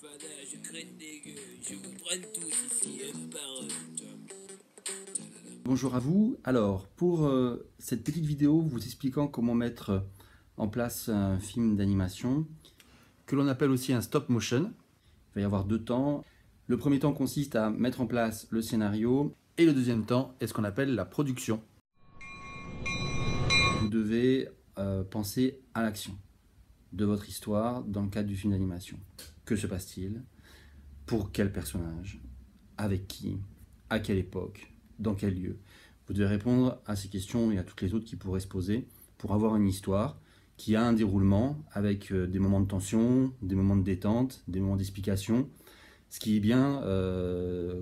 Je craigne des gueux, je vous prenne tous ici, un par un. Bonjour à vous. Alors, pour cette petite vidéo vous expliquant comment mettre en place un film d'animation, que l'on appelle aussi un stop motion. Il va y avoir deux temps. Le premier temps consiste à mettre en place le scénario, et le deuxième temps est ce qu'on appelle la production. Vous devez penser à l'action de votre histoire dans le cadre du film d'animation. Que se passe-t-il? Pour quel personnage? Avec qui? À quelle époque? Dans quel lieu? Vous devez répondre à ces questions et à toutes les autres qui pourraient se poser pour avoir une histoire qui a un déroulement avec des moments de tension, des moments de détente, des moments d'explication. Ce qui est bien,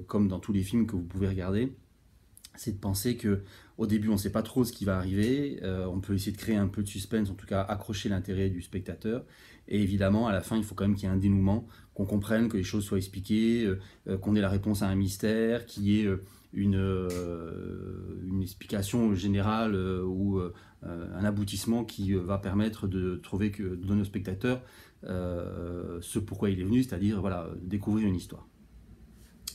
comme dans tous les films que vous pouvez regarder, c'est de penser qu'au début on ne sait pas trop ce qui va arriver, on peut essayer de créer un peu de suspense, en tout cas accrocher l'intérêt du spectateur, et évidemment à la fin il faut quand même qu'il y ait un dénouement, qu'on comprenne, que les choses soient expliquées, qu'on ait la réponse à un mystère, qu'il y ait une explication générale ou un aboutissement qui va permettre de donner au spectateur ce pourquoi il est venu, c'est-à-dire voilà, découvrir une histoire.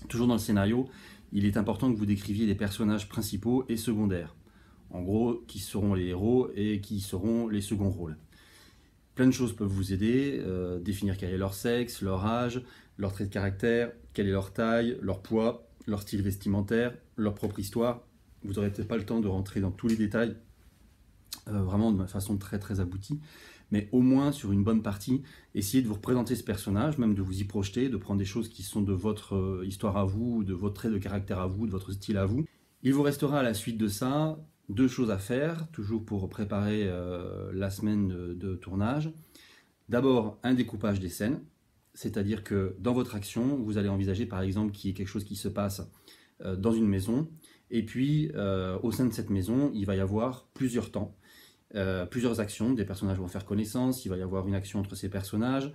Toujours dans le scénario, il est important que vous décriviez les personnages principaux et secondaires. En gros, qui seront les héros et qui seront les seconds rôles. Plein de choses peuvent vous aider, définir quel est leur sexe, leur âge, leur trait de caractère, quelle est leur taille, leur poids, leur style vestimentaire, leur propre histoire. Vous n'aurez peut-être pas le temps de rentrer dans tous les détails, vraiment de façon très aboutie, mais au moins sur une bonne partie, essayez de vous représenter ce personnage, même de vous y projeter, de prendre des choses qui sont de votre histoire à vous, de votre trait de caractère à vous, de votre style à vous. Il vous restera à la suite de ça deux choses à faire, toujours pour préparer la semaine de tournage. D'abord, un découpage des scènes, c'est-à-dire que dans votre action, vous allez envisager par exemple qu'il y ait quelque chose qui se passe dans une maison, et puis au sein de cette maison, il va y avoir plusieurs temps, plusieurs actions, des personnages vont faire connaissance, il va y avoir une action entre ces personnages,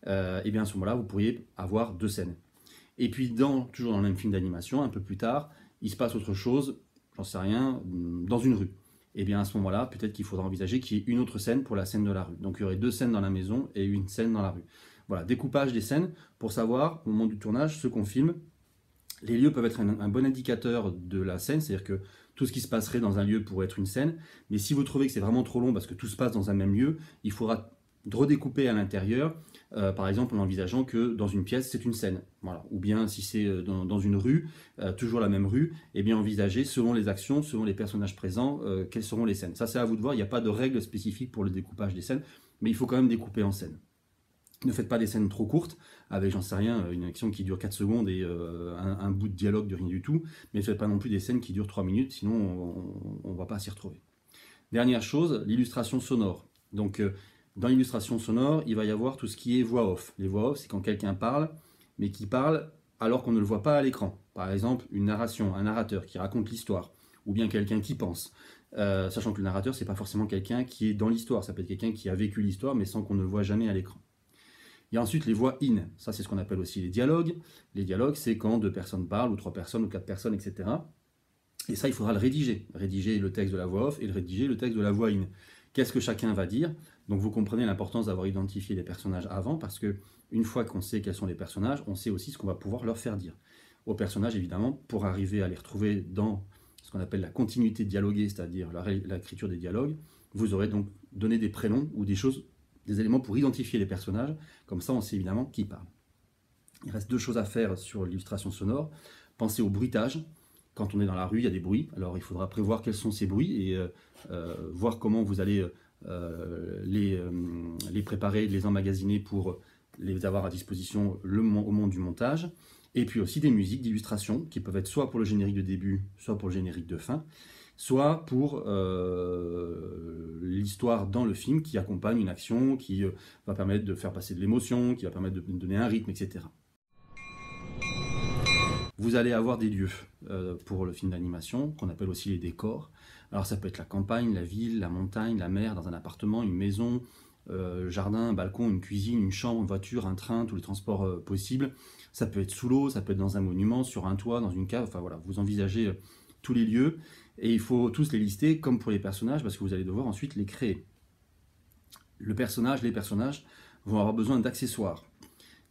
et bien à ce moment-là, vous pourriez avoir deux scènes. Et puis, toujours dans le même film d'animation, un peu plus tard, il se passe autre chose, j'en sais rien, dans une rue. Et bien à ce moment-là, peut-être qu'il faudra envisager qu'il y ait une autre scène pour la scène de la rue. Donc il y aurait deux scènes dans la maison et une scène dans la rue. Voilà, découpage des scènes pour savoir, au moment du tournage, ce qu'on filme. Les lieux peuvent être un bon indicateur de la scène, c'est-à-dire que tout ce qui se passerait dans un lieu pourrait être une scène, mais si vous trouvez que c'est vraiment trop long parce que tout se passe dans un même lieu, il faudra redécouper à l'intérieur, par exemple en envisageant que dans une pièce c'est une scène, voilà. Ou bien si c'est dans une rue, toujours la même rue, et bien envisager selon les actions, selon les personnages présents, quelles seront les scènes. Ça c'est à vous de voir, il n'y a pas de règle spécifique pour le découpage des scènes, mais il faut quand même découper en scènes. Ne faites pas des scènes trop courtes, avec, j'en sais rien, une action qui dure 4 secondes et un bout de dialogue de rien du tout, mais ne faites pas non plus des scènes qui durent 3 minutes, sinon on ne va pas s'y retrouver. Dernière chose, l'illustration sonore. Donc, dans l'illustration sonore, il va y avoir tout ce qui est voix off. Les voix off, c'est quand quelqu'un parle, mais qui parle alors qu'on ne le voit pas à l'écran. Par exemple, une narration, un narrateur qui raconte l'histoire, ou bien quelqu'un qui pense. Sachant que le narrateur, c'est pas forcément quelqu'un qui est dans l'histoire, ça peut être quelqu'un qui a vécu l'histoire, mais sans qu'on ne le voit jamais à l'écran. Il y a ensuite les voix in, ça c'est ce qu'on appelle aussi les dialogues. Les dialogues, c'est quand deux personnes parlent, ou trois personnes, ou quatre personnes, etc. Et ça, il faudra le rédiger. Rédiger le texte de la voix off et rédiger le texte de la voix in. Qu'est-ce que chacun va dire? Donc vous comprenez l'importance d'avoir identifié les personnages avant, parce que une fois qu'on sait quels sont les personnages, on sait aussi ce qu'on va pouvoir leur faire dire. Aux personnages, évidemment, pour arriver à les retrouver dans ce qu'on appelle la continuité dialoguée, c'est-à-dire l'écriture des dialogues, vous aurez donc donné des prénoms ou des choses, des éléments pour identifier les personnages, comme ça on sait évidemment qui parle. Il reste deux choses à faire sur l'illustration sonore. Pensez au bruitage. Quand on est dans la rue, il y a des bruits, alors il faudra prévoir quels sont ces bruits et voir comment vous allez les préparer, les emmagasiner pour les avoir à disposition au moment du montage. Et puis aussi des musiques d'illustration qui peuvent être soit pour le générique de début, soit pour le générique de fin, soit pour l'histoire dans le film qui accompagne une action, qui va permettre de faire passer de l'émotion, qui va permettre de donner un rythme, etc. Vous allez avoir des lieux pour le film d'animation, qu'on appelle aussi les décors. Alors ça peut être la campagne, la ville, la montagne, la mer, dans un appartement, une maison, jardin, un balcon, une cuisine, une chambre, une voiture, un train, tous les transports possibles. Ça peut être sous l'eau, ça peut être dans un monument, sur un toit, dans une cave, enfin voilà, vous envisagez tous les lieux, et il faut tous les lister comme pour les personnages, parce que vous allez devoir ensuite les créer. Les personnages vont avoir besoin d'accessoires.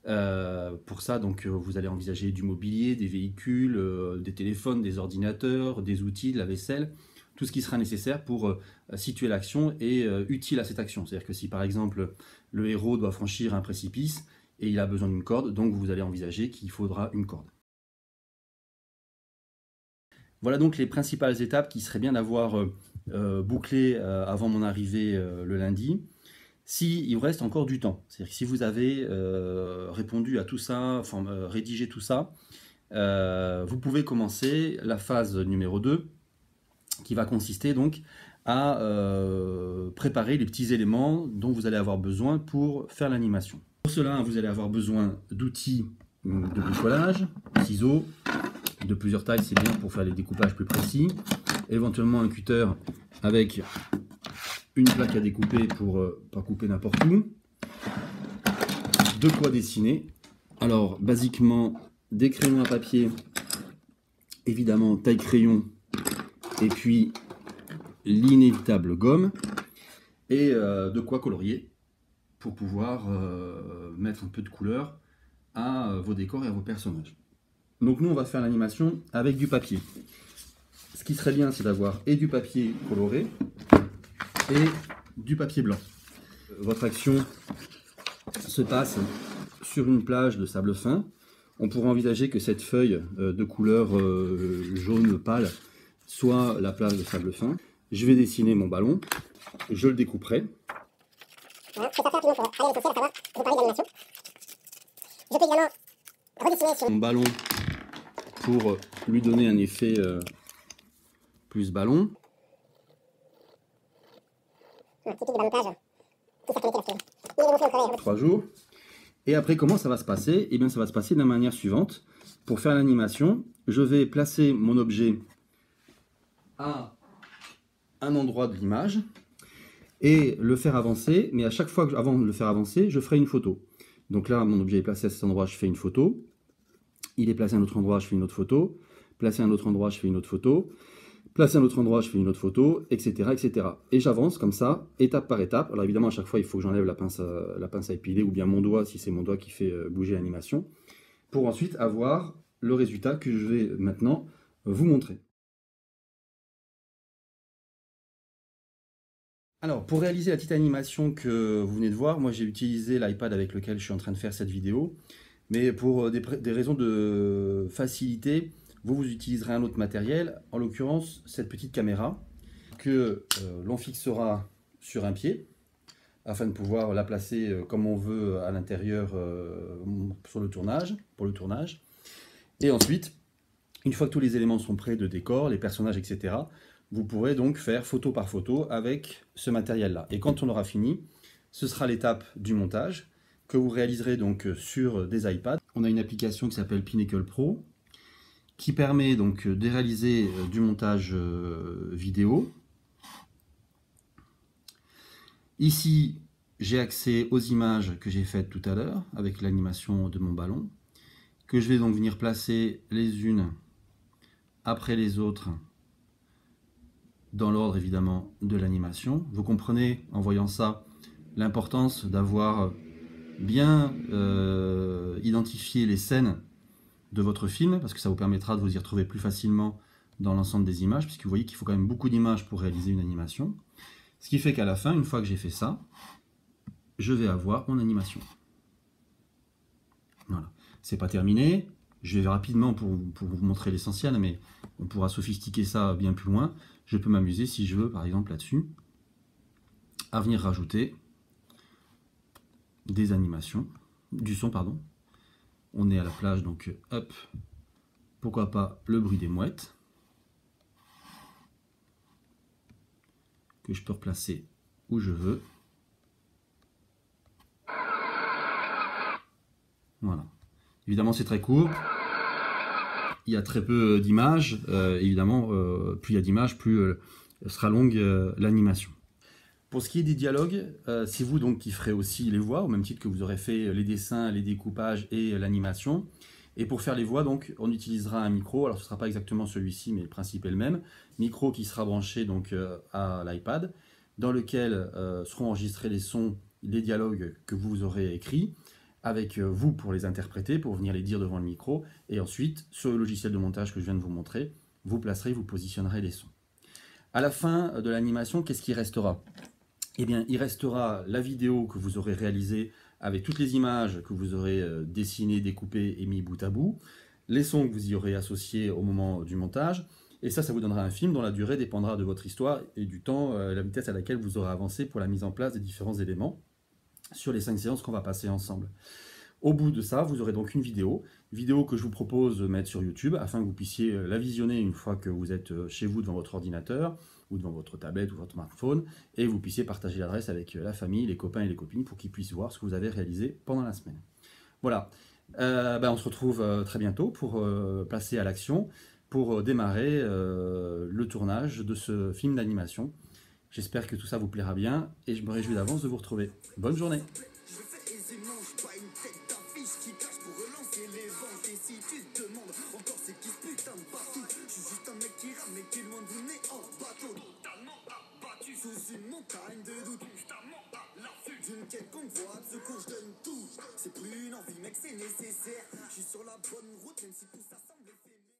Pour ça, donc, vous allez envisager du mobilier, des véhicules, des téléphones, des ordinateurs, des outils, de la vaisselle, tout ce qui sera nécessaire pour situer l'action et utile à cette action. C'est-à-dire que si par exemple le héros doit franchir un précipice et il a besoin d'une corde, donc vous allez envisager qu'il faudra une corde. Voilà donc les principales étapes qui seraient bien d'avoir bouclées avant mon arrivée le lundi. Il vous reste encore du temps, c'est-à-dire que si vous avez répondu à tout ça, enfin, rédigé tout ça, vous pouvez commencer la phase numéro 2 qui va consister donc à préparer les petits éléments dont vous allez avoir besoin pour faire l'animation. Pour cela, vous allez avoir besoin d'outils de bricolage, ciseaux, de plusieurs tailles, c'est bien pour faire les découpages plus précis, éventuellement un cutter avec une plaque à découper pour pas couper n'importe où, de quoi dessiner. Alors basiquement des crayons à papier, évidemment taille crayon, et puis l'inévitable gomme, et de quoi colorier pour pouvoir mettre un peu de couleur à vos décors et à vos personnages. Donc nous on va faire l'animation avec du papier. Ce qui serait bien, c'est d'avoir et du papier coloré et du papier blanc. Votre action se passe sur une plage de sable fin. On pourrait envisager que cette feuille de couleur jaune pâle soit la plage de sable fin. Je vais dessiner mon ballon, je le découperai. Voilà, je fais ça rapidement pour aller à l'essentiel, à savoir vous parler d'animation. Je peux également redessiner sur mon ballon pour lui donner un effet plus ballon. typique de ballottage, tout ça connecté la fibre. Il est gonflé au travail. 3 jours. Et après, comment ça va se passer? Eh bien, ça va se passer de la manière suivante. Pour faire l'animation, je vais placer mon objet à un endroit de l'image et le faire avancer. Mais à chaque fois, avant de le faire avancer, je ferai une photo. Donc là, mon objet est placé à cet endroit, je fais une photo. Il est placé à un autre endroit, je fais une autre photo. Placé à un autre endroit, je fais une autre photo. Placé à un autre endroit, je fais une autre photo, etc. etc. Et j'avance comme ça, étape par étape. Alors évidemment, à chaque fois, il faut que j'enlève la pince à épiler, ou bien mon doigt, si c'est mon doigt qui fait bouger l'animation, pour ensuite avoir le résultat que je vais maintenant vous montrer. Alors, pour réaliser la petite animation que vous venez de voir, moi j'ai utilisé l'iPad avec lequel je suis en train de faire cette vidéo, mais pour des raisons de facilité, vous utiliserez un autre matériel, en l'occurrence cette petite caméra que l'on fixera sur un pied afin de pouvoir la placer comme on veut à l'intérieur pour le tournage. Et ensuite, une fois que tous les éléments sont prêts de décor, les personnages, etc., vous pourrez donc faire photo par photo avec ce matériel-là. Et quand on aura fini, ce sera l'étape du montage que vous réaliserez donc sur des iPads. On a une application qui s'appelle Pinnacle Pro qui permet donc de réaliser du montage vidéo. Ici, j'ai accès aux images que j'ai faites tout à l'heure avec l'animation de mon ballon, que je vais donc venir placer les unes après les autres dans l'ordre évidemment de l'animation. Vous comprenez en voyant ça l'importance d'avoir bien identifié les scènes de votre film, parce que ça vous permettra de vous y retrouver plus facilement dans l'ensemble des images, puisque vous voyez qu'il faut quand même beaucoup d'images pour réaliser une animation. Ce qui fait qu'à la fin, une fois que j'ai fait ça, je vais avoir mon animation. Voilà. C'est pas terminé. Je vais rapidement pour vous montrer l'essentiel, mais on pourra sophistiquer ça bien plus loin. Je peux m'amuser, si je veux, par exemple là-dessus, à venir rajouter des animations, du son, pardon. On est à la plage, donc hop, pourquoi pas le bruit des mouettes, que je peux replacer où je veux. Voilà. Évidemment, c'est très court. Il y a très peu d'images. Évidemment, plus il y a d'images, plus sera longue l'animation. Pour ce qui est des dialogues, c'est vous donc qui ferez aussi les voix, au même titre que vous aurez fait les dessins, les découpages et l'animation. Et pour faire les voix, donc, on utilisera un micro. Alors, ce ne sera pas exactement celui-ci, mais le principe est le même. Micro qui sera branché donc à l'iPad, dans lequel seront enregistrés les sons, les dialogues que vous aurez écrits. avec vous pour les interpréter, pour venir les dire devant le micro, et ensuite, sur le logiciel de montage que je viens de vous montrer, vous placerez, vous positionnerez les sons. À la fin de l'animation, qu'est-ce qui restera? Eh bien, il restera la vidéo que vous aurez réalisée avec toutes les images que vous aurez dessinées, découpées et mis bout à bout, les sons que vous y aurez associés au moment du montage, et ça vous donnera un film dont la durée dépendra de votre histoire et du temps, la vitesse à laquelle vous aurez avancé pour la mise en place des différents éléments sur les 5 séances qu'on va passer ensemble. Au bout de ça, vous aurez donc une vidéo que je vous propose de mettre sur YouTube afin que vous puissiez la visionner une fois que vous êtes chez vous devant votre ordinateur ou devant votre tablette ou votre smartphone et vous puissiez partager l'adresse avec la famille, les copains et les copines pour qu'ils puissent voir ce que vous avez réalisé pendant la semaine. Voilà, on se retrouve très bientôt pour passer à l'action, pour démarrer le tournage de ce film d'animation. J'espère que tout ça vous plaira bien et je me réjouis d'avance de vous retrouver. Bonne journée! Sous une montagne de doute, constamment à l'affût d'une quelconque voie de secours, je donne tout. C'est plus une envie, mec, c'est nécessaire. Je suis sur la bonne route, même si tout ça.